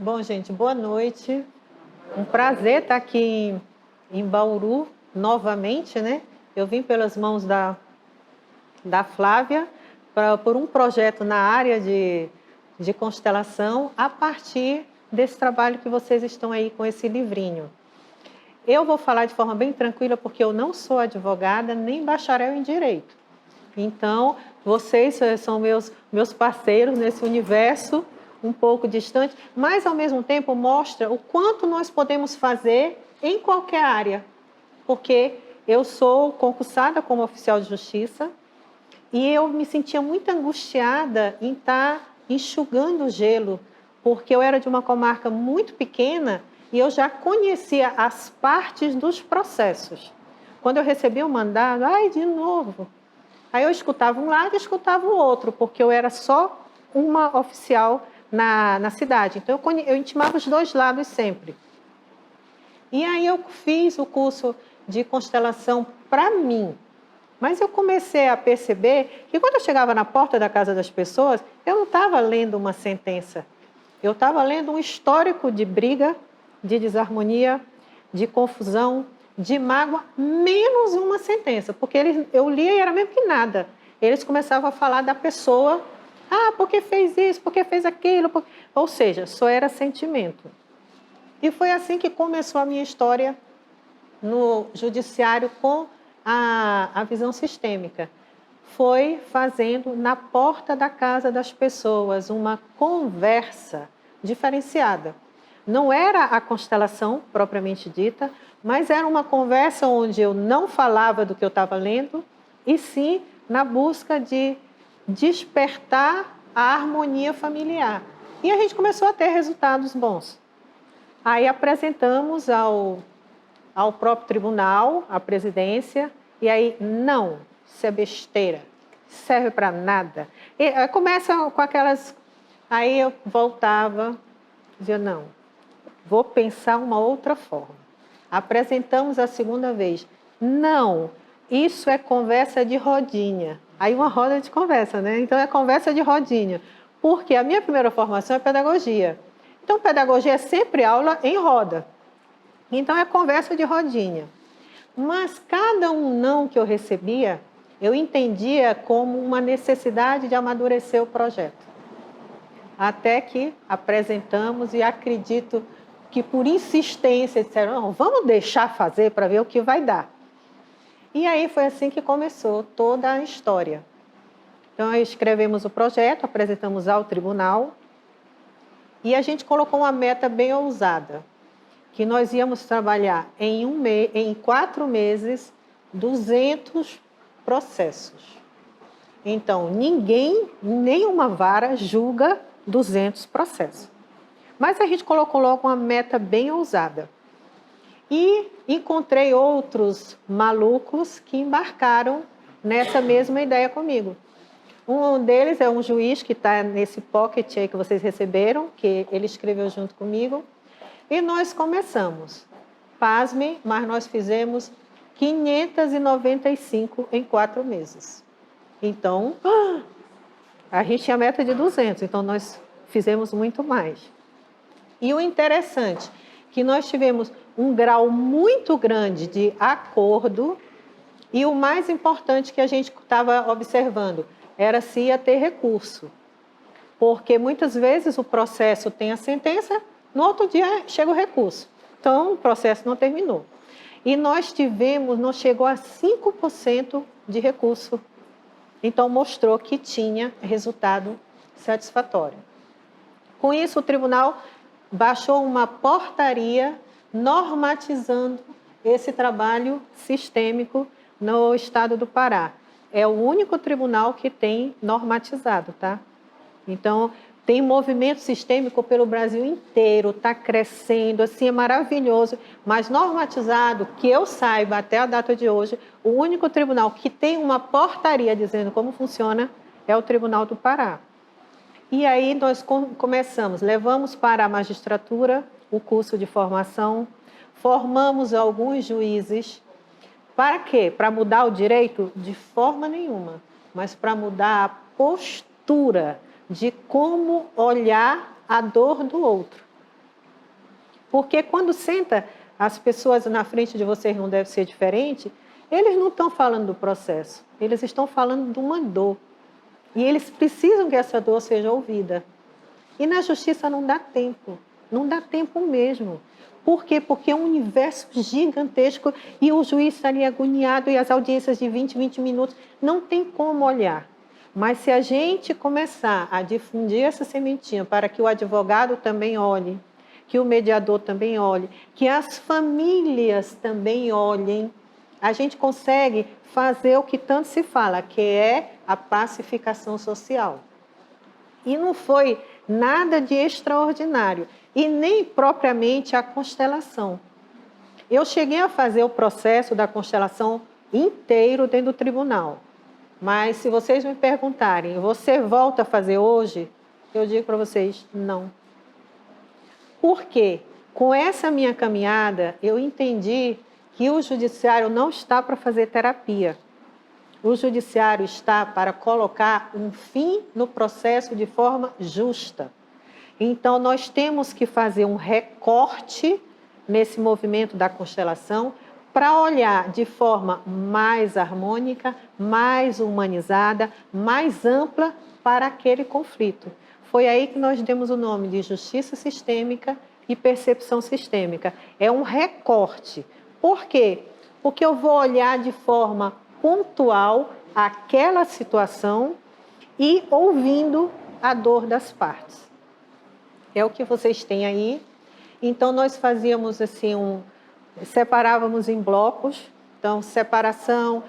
Bom, gente, boa noite. Um prazer estar aqui em Bauru novamente, né? Eu vim pelas mãos da Flávia por um projeto na área de constelação a partir desse trabalho que vocês estão aí com esse livrinho. Eu vou falar de forma bem tranquila porque eu não sou advogada nem bacharel em direito. Então, vocês são meus parceiros nesse universo um pouco distante, mas ao mesmo tempo mostra o quanto nós podemos fazer em qualquer área. Porque eu sou concursada como oficial de justiça e eu me sentia muito angustiada em estar enxugando o gelo, porque eu era de uma comarca muito pequena e eu já conhecia as partes dos processos. Quando eu recebi o mandado, de novo. Aí eu escutava um lado e escutava o outro, porque eu era só uma oficial na cidade. Então, eu intimava os dois lados sempre. E aí eu fiz o curso de constelação para mim. Mas eu comecei a perceber que quando eu chegava na porta da casa das pessoas, eu não estava lendo uma sentença. Eu estava lendo um histórico de briga, de desarmonia, de confusão, de mágoa, menos uma sentença. Porque eu lia e era mesmo que nada. Eles começavam a falar da pessoa. Porque fez isso, porque fez aquilo. Ou seja, só era sentimento. E foi assim que começou a minha história no judiciário com a visão sistêmica. Foi fazendo na porta da casa das pessoas uma conversa diferenciada. Não era a constelação propriamente dita, mas era uma conversa onde eu não falava do que eu estava lendo, e sim na busca de despertar a harmonia familiar. E a gente começou a ter resultados bons. Aí apresentamos ao próprio tribunal, à presidência, e aí, não, isso é besteira, serve para nada. E começa com aquelas... Aí eu voltava, dizia, não, vou pensar uma outra forma. Apresentamos a segunda vez, não, isso é conversa de rodinha. Aí uma roda de conversa, né? Então é conversa de rodinha. Porque a minha primeira formação é pedagogia. Então pedagogia é sempre aula em roda. Então é conversa de rodinha. Mas cada um não que eu recebia, eu entendia como uma necessidade de amadurecer o projeto. Até que apresentamos e acredito que por insistência disseram, não, vamos deixar fazer para ver o que vai dar. E aí foi assim que começou toda a história. Então escrevemos o projeto, apresentamos ao tribunal e a gente colocou uma meta bem ousada, que nós íamos trabalhar em 4 meses, 200 processos. Então, nenhuma vara julga 200 processos. Mas a gente colocou logo uma meta bem ousada. E encontrei outros malucos que embarcaram nessa mesma ideia comigo. Um deles é um juiz que está nesse pocket aí que vocês receberam, que ele escreveu junto comigo. E nós começamos. Pasme, mas nós fizemos 595 em 4 meses. Então, a gente tinha a meta de 200, então nós fizemos muito mais. E o interessante, que nós tivemos um grau muito grande de acordo, e o mais importante que a gente estava observando era se ia ter recurso. Porque muitas vezes o processo tem a sentença, no outro dia chega o recurso. Então, o processo não terminou. E nós não chegou a 5% de recurso. Então, mostrou que tinha resultado satisfatório. Com isso, o tribunal baixou uma portaria normatizando esse trabalho sistêmico no estado do Pará. É o único tribunal que tem normatizado, tá? Então, tem movimento sistêmico pelo Brasil inteiro, está crescendo, assim, é maravilhoso. Mas normatizado, que eu saiba até a data de hoje, o único tribunal que tem uma portaria dizendo como funciona é o Tribunal do Pará. E aí nós começamos, levamos para a magistratura o curso de formação, formamos alguns juízes. Para quê? Para mudar o direito? De forma nenhuma, mas para mudar a postura de como olhar a dor do outro. Porque quando senta as pessoas na frente de vocês não deve ser diferente, eles não estão falando do processo, eles estão falando de uma dor. E eles precisam que essa dor seja ouvida. E na justiça não dá tempo, não dá tempo mesmo. Por quê? Porque é um universo gigantesco e o juiz está ali agoniado e as audiências de 20 minutos, não tem como olhar. Mas se a gente começar a difundir essa sementinha para que o advogado também olhe, que o mediador também olhe, que as famílias também olhem, a gente consegue fazer o que tanto se fala, que é a pacificação social. E não foi nada de extraordinário, e nem propriamente a constelação. Eu cheguei a fazer o processo da constelação inteiro dentro do tribunal. Mas se vocês me perguntarem, você volta a fazer hoje? Eu digo para vocês, não. Por quê? Com essa minha caminhada, eu entendi que o judiciário não está para fazer terapia. O judiciário está para colocar um fim no processo de forma justa. Então, nós temos que fazer um recorte nesse movimento da constelação para olhar de forma mais harmônica, mais humanizada, mais ampla para aquele conflito. Foi aí que nós demos o nome de justiça sistêmica e percepção sistêmica. É um recorte. Por quê? Porque eu vou olhar de forma pontual aquela situação e ouvindo a dor das partes. É o que vocês têm aí. Então, nós fazíamos assim, separávamos em blocos. Então, separação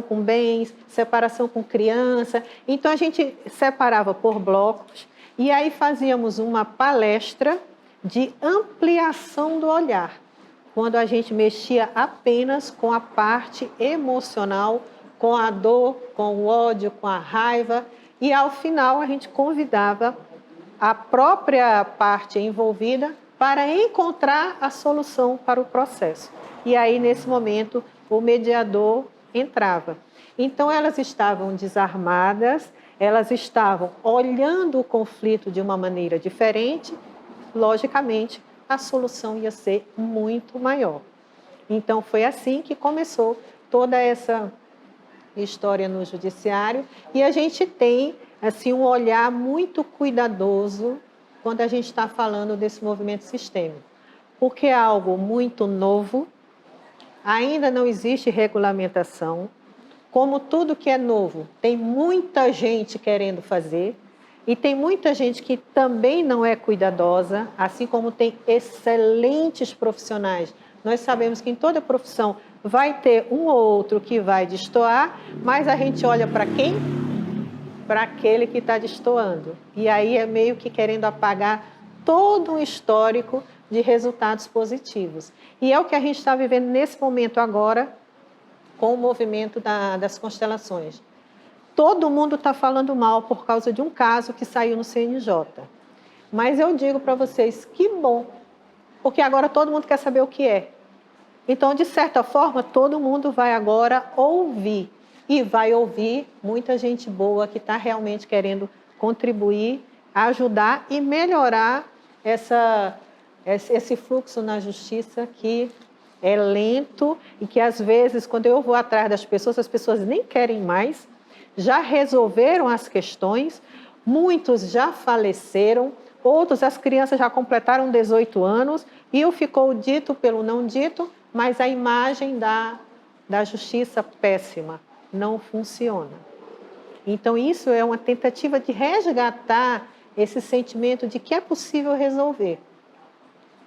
com bens, separação com criança. Então, a gente separava por blocos e aí fazíamos uma palestra de ampliação do olhar, quando a gente mexia apenas com a parte emocional, com a dor, com o ódio, com a raiva, e ao final a gente convidava a própria parte envolvida para encontrar a solução para o processo. E aí, nesse momento, o mediador entrava. Então, elas estavam desarmadas, elas estavam olhando o conflito de uma maneira diferente, logicamente, a solução ia ser muito maior. Então, foi assim que começou toda essa história no judiciário, e a gente tem assim, um olhar muito cuidadoso quando a gente está falando desse movimento sistêmico, porque é algo muito novo, ainda não existe regulamentação, como tudo que é novo, tem muita gente querendo fazer, e tem muita gente que também não é cuidadosa, assim como tem excelentes profissionais. Nós sabemos que em toda profissão vai ter um ou outro que vai destoar, mas a gente olha para quem? Para aquele que está destoando. E aí é meio que querendo apagar todo um histórico de resultados positivos. E é o que a gente está vivendo nesse momento agora com o movimento das constelações. Todo mundo está falando mal por causa de um caso que saiu no CNJ. Mas eu digo para vocês, que bom, porque agora todo mundo quer saber o que é. Então, de certa forma, todo mundo vai agora ouvir. E vai ouvir muita gente boa que está realmente querendo contribuir, ajudar e melhorar esse fluxo na justiça que é lento e que, às vezes, quando eu vou atrás das pessoas, as pessoas nem querem mais, já resolveram as questões, muitos já faleceram, outros, as crianças já completaram 18 anos e o ficou dito pelo não dito, mas a imagem da justiça péssima não funciona. Então, isso é uma tentativa de resgatar esse sentimento de que é possível resolver.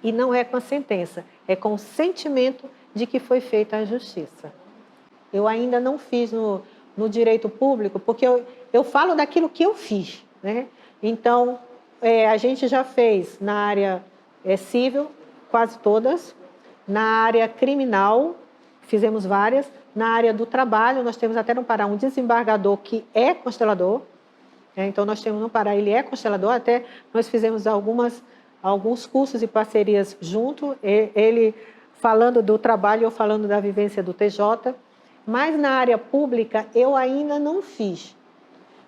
E não é com a sentença, é com o sentimento de que foi feita a justiça. Eu ainda não fiz no direito público, porque eu falo daquilo que eu fiz, né? Então, a gente já fez na área civil, quase todas, na área criminal, fizemos várias, na área do trabalho, nós temos até no Pará um desembargador que é constelador, então nós temos no Pará, ele é constelador, até nós fizemos alguns cursos e parcerias junto, ele falando do trabalho, eu falando da vivência do TJ, mas na área pública eu ainda não fiz.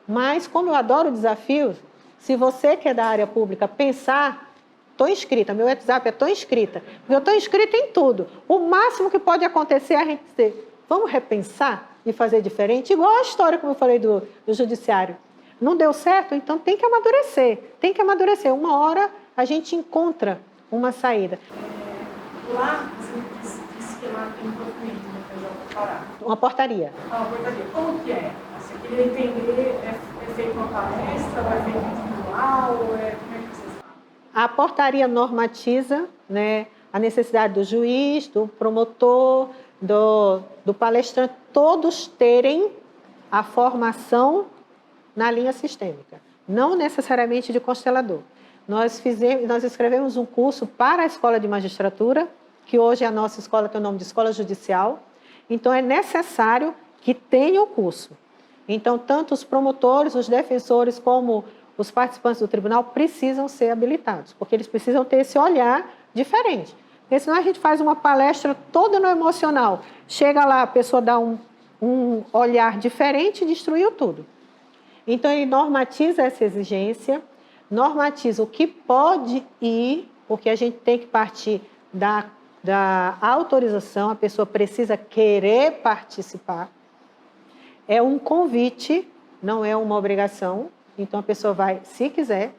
Mas como eu adoro desafios, se você que é da área pública pensar estou inscrita, meu WhatsApp é estou inscrita, porque eu estou inscrita em tudo. O máximo que pode acontecer é a gente dizer, vamos repensar e fazer diferente, igual a história, como eu falei, do judiciário. Não deu certo? Então tem que amadurecer. Tem que amadurecer. Uma hora a gente encontra uma saída. Lá, você disse que lá tem um documento, né, que já vou parar. Uma portaria. Uma portaria. Como que é? Assim, eu queria entender, é feita uma palestra, ou é feito individual, ou como é que vocês falam? A portaria normatiza, né, a necessidade do juiz, do promotor, do palestrante, todos terem a formação na linha sistêmica, não necessariamente de constelador. Nós escrevemos um curso para a Escola de Magistratura, que hoje a nossa escola tem o nome de Escola Judicial, então é necessário que tenha o curso. Então, tanto os promotores, os defensores, como os participantes do tribunal precisam ser habilitados, porque eles precisam ter esse olhar diferente. Porque senão a gente faz uma palestra toda no emocional, chega lá, a pessoa dá um olhar diferente e destruiu tudo. Então, ele normatiza essa exigência, normatiza o que pode ir, porque a gente tem que partir da autorização, a pessoa precisa querer participar. É um convite, não é uma obrigação, então a pessoa vai, se quiser.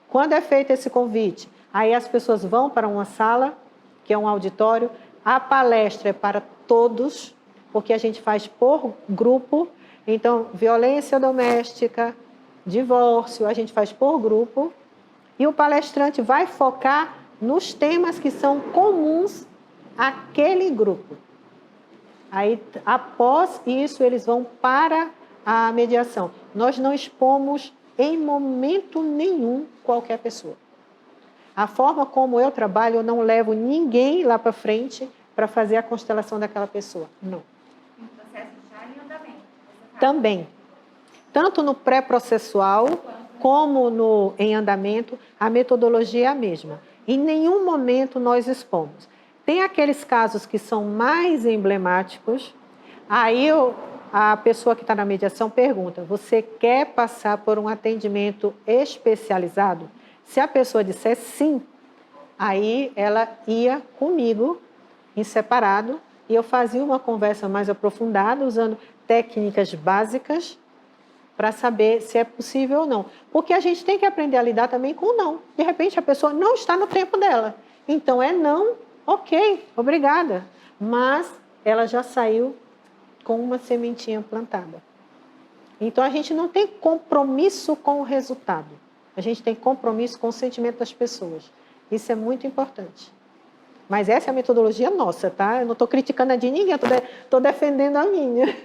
Quando é feito esse convite, aí as pessoas vão para uma sala, que é um auditório, a palestra é para todos, porque a gente faz por grupo. Então, violência doméstica, divórcio, a gente faz por grupo. E o palestrante vai focar nos temas que são comuns àquele grupo. Aí, após isso, eles vão para a mediação. Nós não expomos em momento nenhum qualquer pessoa. A forma como eu trabalho, eu não levo ninguém lá para frente para fazer a constelação daquela pessoa. Não. Também. Tanto no pré-processual como em andamento, a metodologia é a mesma. Em nenhum momento nós expomos. Tem aqueles casos que são mais emblemáticos, aí a pessoa que está na mediação pergunta, você quer passar por um atendimento especializado? Se a pessoa disser sim, aí ela ia comigo em separado e eu fazia uma conversa mais aprofundada, usando técnicas básicas para saber se é possível ou não. Porque a gente tem que aprender a lidar também com o não. De repente, a pessoa não está no tempo dela. Então, é não, ok, obrigada. Mas ela já saiu com uma sementinha plantada. Então, a gente não tem compromisso com o resultado. A gente tem compromisso com o sentimento das pessoas. Isso é muito importante. Mas essa é a metodologia nossa, tá? Eu não estou criticando a de ninguém, estou defendendo a minha.